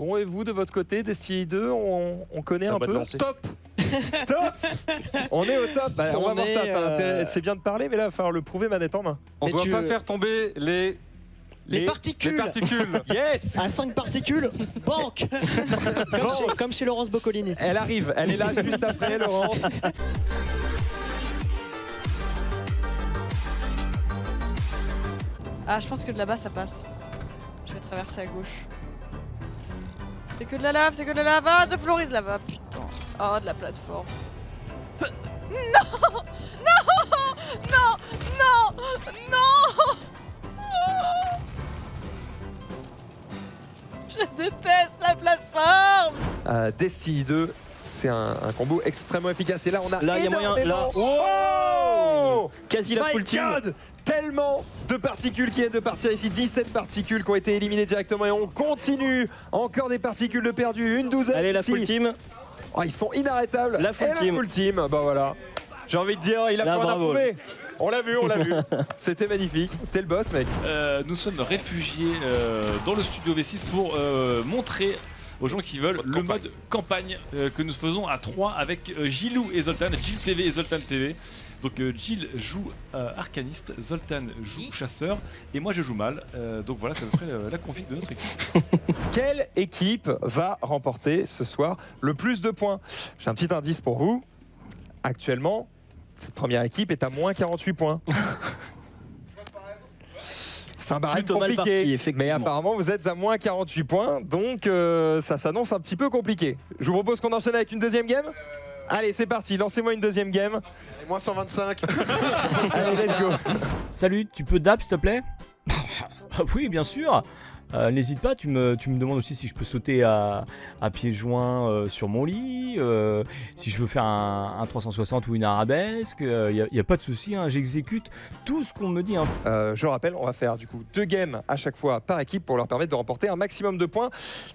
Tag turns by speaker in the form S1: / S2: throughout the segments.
S1: Bon, et vous, de votre côté, Destiny 2, on connaît un peu.
S2: Top.
S1: Top. On est au top. Bah, on va voir ça. C'est bien de parler, mais là, il va falloir le prouver manette en main.
S2: On doit pas faire tomber les
S3: particules.
S2: Les particules.
S1: Yes.
S3: À 5 particules, banque. Comme chez Laurence Boccolini.
S1: Elle arrive, elle est là juste après, Laurence.
S4: Ah, je pense que de là-bas ça passe. Je vais traverser à gauche. C'est que de la lave, c'est que de la lave. Ah, The Floor is lava, putain. Oh, de la plateforme. Non. Non. Non. Non. Non. Je déteste la plateforme.
S1: Destiny 2, c'est un combo extrêmement efficace. Et là, on a
S5: là, il y a moyen. Là,
S1: oh,
S5: quasi la full team.
S1: Tellement de particules qui viennent de partir ici. 17 particules qui ont été éliminées directement. Et on continue. Encore des particules de perdues. Une douzaine.
S5: Allez, la
S1: ici.
S5: full team.
S1: Oh, ils sont inarrêtables.
S5: La full team.
S1: La full team. Bah voilà. J'ai envie de dire, il a
S5: là,
S1: pas
S5: bravo.
S1: prouvé. On l'a vu, on l'a vu. C'était magnifique. T'es le boss, mec.
S6: Nous sommes réfugiés dans le studio V6 pour montrer aux gens qui veulent le mode campagne que nous faisons à 3 avec Gilou et Zoltan, Gilles TV et Zoltan TV. Donc Gilles joue arcaniste, Zoltan joue chasseur et moi je joue mal. Donc voilà, c'est à peu près la config de notre équipe.
S1: Quelle équipe va remporter ce soir le plus de points? J'ai un petit indice pour vous. Actuellement, cette première équipe est à moins 48 points. C'est un barème compliqué, mais apparemment vous êtes à moins 48 points, donc ça s'annonce un petit peu compliqué. Je vous propose qu'on enchaîne avec une deuxième game. Allez, c'est parti, lancez-moi une deuxième game.
S2: Et moins 125.
S1: Allez, let's go.
S7: Salut, tu peux dab s'il te plaît? Oui, bien sûr. N'hésite pas, tu me demandes aussi si je peux sauter à pieds joints sur mon lit, si je veux faire un 360 ou une arabesque, il n'y a pas de souci, hein, j'exécute tout ce qu'on me dit. Hein.
S1: Je rappelle, on va faire du coup 2 games à chaque fois par équipe pour leur permettre de remporter un maximum de points.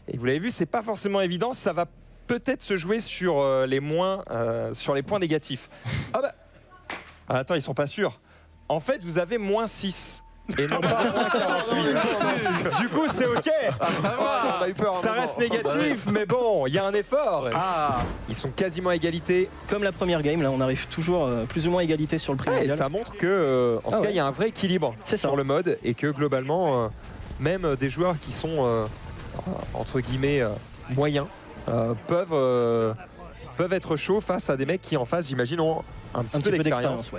S1: Et vous l'avez vu, c'est pas forcément évident, ça va peut-être se jouer sur les points négatifs. Ah bah, attends, ils sont pas sûrs. En fait, vous avez moins 6. Et non pas moins 48. Du coup, c'est ok.
S2: Ça va, on a eu peur.
S1: Ça reste négatif, mais bon, il y a un effort. Ils sont quasiment à égalité.
S5: Comme la première game, là, on arrive toujours plus ou moins à égalité sur le primordial.
S1: Et ça montre que, en tout cas, il y a un vrai équilibre sur le mode et que globalement, même des joueurs qui sont entre guillemets moyens peuvent être chauds face à des mecs qui en face, j'imagine, ont un petit peu d'expérience.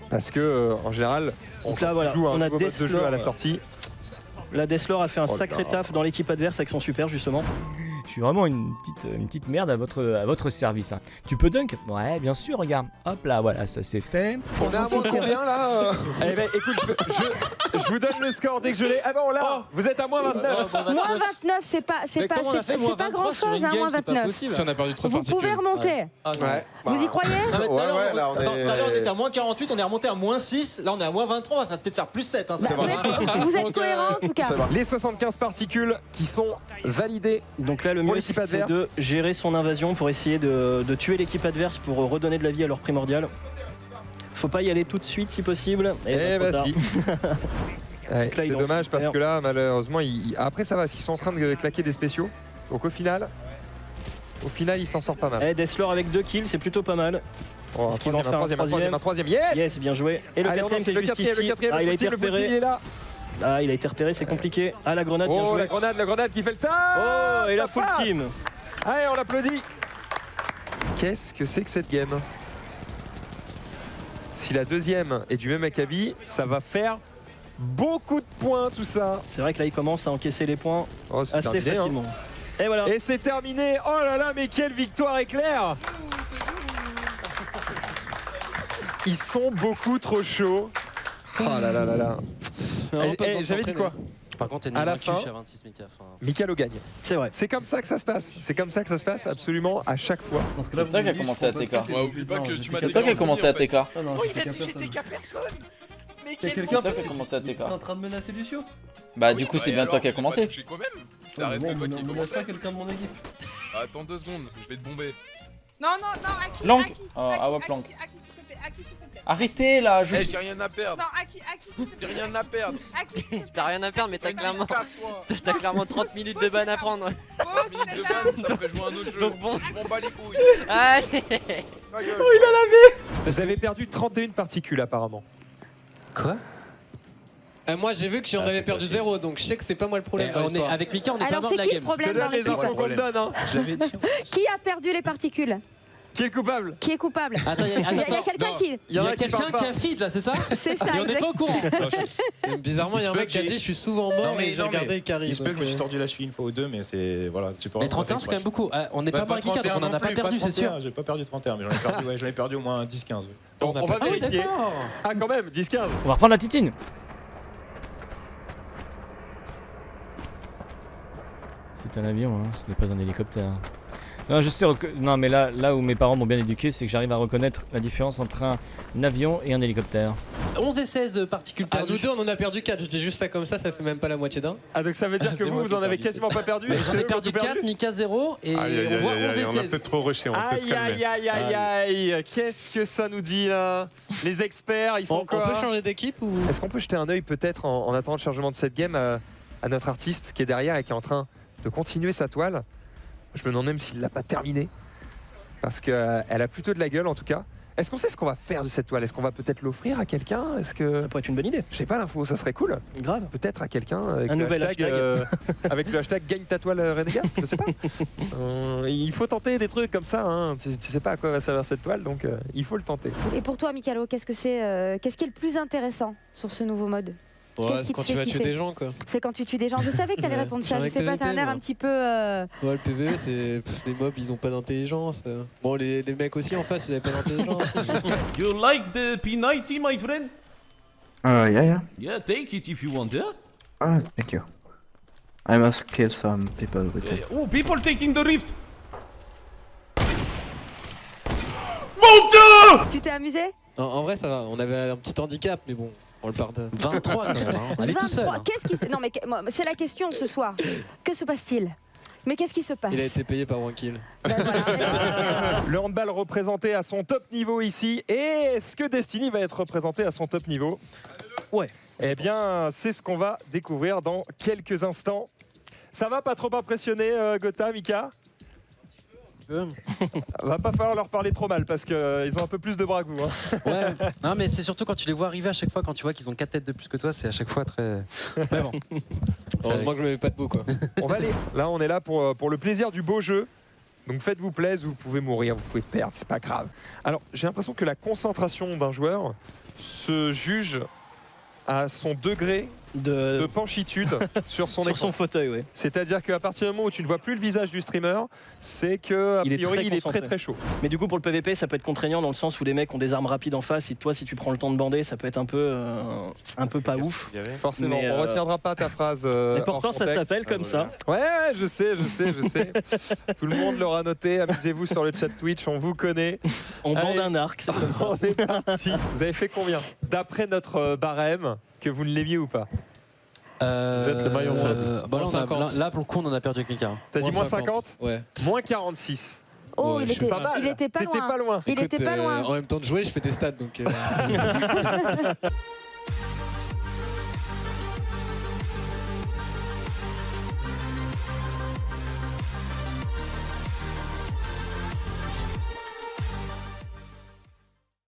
S1: Parce que en général, on joue un nouveau mode de jeu à la sortie.
S5: La Deathlord a fait un sacré taf dans l'équipe adverse avec son super justement.
S7: Je suis vraiment une petite merde à votre service. Hein. Tu peux dunk? Ouais, bien sûr, regarde. Hop là, voilà, ça c'est fait.
S2: On est à moins combien là?
S1: Eh ben écoute, je vous donne le score dès que je l'ai. Ah ben on l'a. Vous êtes à moins 29.
S8: Moins 29, c'est pas grand chose, hein, moins 29.
S2: Si on a perdu trop de
S8: Vous pouvez remonter.
S2: Ouais.
S8: Vous y croyez?
S2: Ouais, là on est...
S3: Tout à l'heure on était à moins 48, on est remonté à moins 6, là on est à moins 23, on va peut-être faire plus 7. Hein,
S8: C'est vrai. Vous êtes cohérents en tout cas.
S1: Les 75 particules qui sont validées.
S5: Donc là le mieux c'est de gérer son invasion pour essayer de tuer l'équipe adverse pour redonner de la vie à leur primordial. Faut pas y aller tout de suite si possible.
S1: Et bah si. Ouais, c'est dommage parce que là malheureusement après ça va, parce qu'ils sont en train de claquer des spéciaux. Donc au final il s'en sort pas mal.
S5: Deathlord avec 2 kills, c'est plutôt pas mal.
S1: Oh, un troisième.
S5: Yes, bien joué. Et le quatrième c'est juste ici. Ah, il a été repéré. Ah, il a été repéré, c'est compliqué. Ah, la grenade, bien joué.
S1: La grenade qui fait le taf.
S5: Oh, et la full team.
S1: Allez, on l'applaudit. Qu'est-ce que c'est que cette game? Si la deuxième est du même acabit, ça va faire beaucoup de points tout ça.
S5: C'est vrai que là, il commence à encaisser les points assez facilement.
S1: Hein.
S5: Et voilà.
S1: Et c'est terminé. Oh là là, mais quelle victoire éclair! Ils sont beaucoup trop chauds. Oh là là là là. J'avais dit quoi?
S3: Par contre,
S1: à la fin,
S3: 26 Mika.
S1: Mikalo gagne.
S5: C'est vrai.
S1: C'est comme ça que ça se passe. C'est comme ça que ça se passe absolument à chaque fois.
S9: C'est toi qui as commencé à TK.
S10: C'est toi qui as commencé à TK.
S9: Oh, il a dit j'ai TK personne. Mais
S10: c'est toi qui as commencé à TK.
S9: T'es en train de menacer Lucio?
S10: Bah du coup c'est bien toi qui as commencé.
S11: Je suis quand même. Arrête de
S9: ne menace pas quelqu'un de mon équipe.
S11: Attends 2 secondes, je vais te bomber.
S4: Non, Aki.
S10: Plank. Ah ouais, plank.
S11: Aki, s'il te plaît.
S10: Arrêtez là,
S12: J'ai rien à perdre.
S11: Non, Aki, s'il te plaît.
S12: J'ai rien à perdre.
S11: Aki, s'il te plaît.
S13: T'as rien à perdre, mais t'as clairement...
S12: Casse-toi.
S13: T'as clairement 30 minutes de ban à prendre.
S11: Bon, c'est
S12: De ban, ça fait jouer un autre jeu.
S13: Donc bon.
S12: Je m'en bats les couilles.
S13: Allez.
S12: Ma gueule.
S1: Vous avez perdu 31 particules apparemment.
S14: Quoi
S15: Moi j'ai vu que j'en avais perdu 0, donc je sais que c'est pas moi le problème.
S3: Avec Mika, on est pas
S8: Alors
S3: mort
S8: c'est
S3: de la
S8: qui le
S3: game.
S8: problème
S1: Je te
S8: dans
S1: donne les
S8: l'équipe?
S1: infos qu'on te donne. Hein.
S8: Qui a perdu les particules?
S1: Qui est le coupable?
S8: Qui est coupable?
S3: Attends, il y a
S8: quelqu'un qui...
S1: Il y en a qui
S3: quelqu'un
S1: parlent
S3: qui
S1: pas.
S3: a feed là, c'est ça?
S8: C'est ça,
S3: Et on n'est pas au courant.
S15: Bizarrement, il y a un mec qui a dit je suis souvent mort et j'ai regardé Carrie.
S16: Il se peut que je me suis tordu la cheville une fois ou deux, mais c'est. Voilà, c'est pas.
S3: Mais 31, c'est quand même beaucoup. On n'est pas mort avec Mika, donc on en a pas perdu, c'est sûr.
S16: J'ai pas perdu 31, mais j'en ai perdu au moins 10-15.
S1: On va vérifier. Ah, quand même, 10-15.
S7: On va reprendre la titine. C'est un avion, hein, ce n'est pas un hélicoptère. Non, je sais. Non, mais là où mes parents m'ont bien éduqué, c'est que j'arrive à reconnaître la différence entre un avion et un hélicoptère.
S3: 11 et 16 particules
S15: Ah,
S3: perdues.
S15: nous deux on en a perdu 4, je dis juste ça comme ça fait même pas la moitié d'un.
S1: Ah, donc ça veut dire que vous en avez quasiment pas perdu?
S3: J'en ai perdu 4, Mika 0 et on voit 11 et 16.
S16: On a peut-être trop rushé, on va peut-être se calmer.
S1: Aïe, qu'est-ce que ça nous dit là? Les experts, ils font quoi?
S15: On peut changer d'équipe ou...
S1: Est-ce qu'on peut jeter un œil peut-être en attendant le chargement de cette game à notre artiste qui est derrière et qui est en train de continuer sa toile? Je me demande même s'il l'a pas terminée. Parce qu'elle a plutôt de la gueule en tout cas. Est-ce qu'on sait ce qu'on va faire de cette toile? Est-ce qu'on va peut-être l'offrir à quelqu'un? Est-ce que...
S5: Ça pourrait être une bonne idée.
S1: Je sais pas l'info, ça serait cool.
S5: Grave.
S1: Peut-être à quelqu'un avec
S5: Un
S1: le
S5: nouvel
S1: hashtag, avec le hashtag gagne ta toile Renegade, je sais pas. Il faut tenter des trucs comme ça, hein. Tu sais pas à quoi va servir cette toile, donc il faut le tenter.
S8: Et pour toi, Mikalo, qu'est-ce qui est le plus intéressant sur ce nouveau mode?
S15: Ouais, c'est quand tu vas tuer des gens quoi.
S8: C'est quand tu tues des gens. Je savais que t'allais répondre ça. Je sais pas, t'as un air un petit peu...
S15: Ouais, le PvE, c'est... Les mobs, ils ont pas d'intelligence. Bon, les mecs aussi en face, ils avaient pas d'intelligence.
S17: You like the P90, my friend?
S18: Yeah.
S17: Yeah, take it if you want it.
S18: Thank you. I must kill some people with it.
S17: Oh, people taking the rift. Mon Dieu!
S8: Tu t'es amusé?
S15: En vrai, ça va. On avait un petit handicap, mais bon, on le pardonne.
S3: 23 quand même, hein. Elle est tout seul.
S8: Qu'est-ce qui... Non mais c'est la question ce soir. Que se passe-t-il? Mais qu'est-ce qui se passe?
S15: Il a été payé par One Kill.
S1: Le handball représenté à son top niveau ici. Et est-ce que Destiny va être représenté à son top niveau?
S5: Ouais.
S1: Eh bien, c'est ce qu'on va découvrir dans quelques instants. Ça va pas trop impressionner Gotha, Mika? Va pas falloir leur parler trop mal parce qu'ils ont un peu plus de bras que vous. Hein.
S3: Ouais, non mais c'est surtout quand tu les vois arriver à chaque fois, quand tu vois qu'ils ont 4 têtes de plus que toi, c'est à chaque fois très... Mais bon.
S15: Heureusement que je m'avais pas de beau quoi.
S1: On va aller. Là, on est là pour le plaisir du beau jeu. Donc faites-vous plaisir, vous pouvez mourir, vous pouvez perdre, c'est pas grave. Alors, j'ai l'impression que la concentration d'un joueur se juge à son degré de penchitude sur son écran.
S5: Sur son fauteuil, oui.
S1: C'est-à-dire qu'à partir du moment où tu ne vois plus le visage du streamer, c'est que a priori, il est très très chaud.
S5: Mais du coup, pour le PVP, ça peut être contraignant dans le sens où les mecs ont des armes rapides en face. Et toi, si tu prends le temps de bander, ça peut être un peu pas ouf.
S1: Forcément,
S5: Mais,
S1: on retiendra pas ta phrase.
S5: Et pourtant, ça s'appelle comme ça.
S1: Ouais, je sais. Tout le monde l'aura noté. Amusez-vous sur le chat Twitch, on vous connaît.
S5: On bande un arc, c'est comme ça.
S1: On est parti. Vous avez fait combien? D'après notre barème, que vous ne l'aimiez ou pas?
S16: Vous êtes le maillon face.
S3: Bah là, pour le coup, on en a perdu avec Mika.
S1: T'as dit moins 50?
S15: Ouais.
S1: Moins 46.
S8: Oh,
S15: Ouais,
S8: il était
S1: pas mal.
S8: pas loin.
S1: T'étais pas loin.
S8: Il était pas loin.
S15: En même temps de jouer, je fais des stats donc.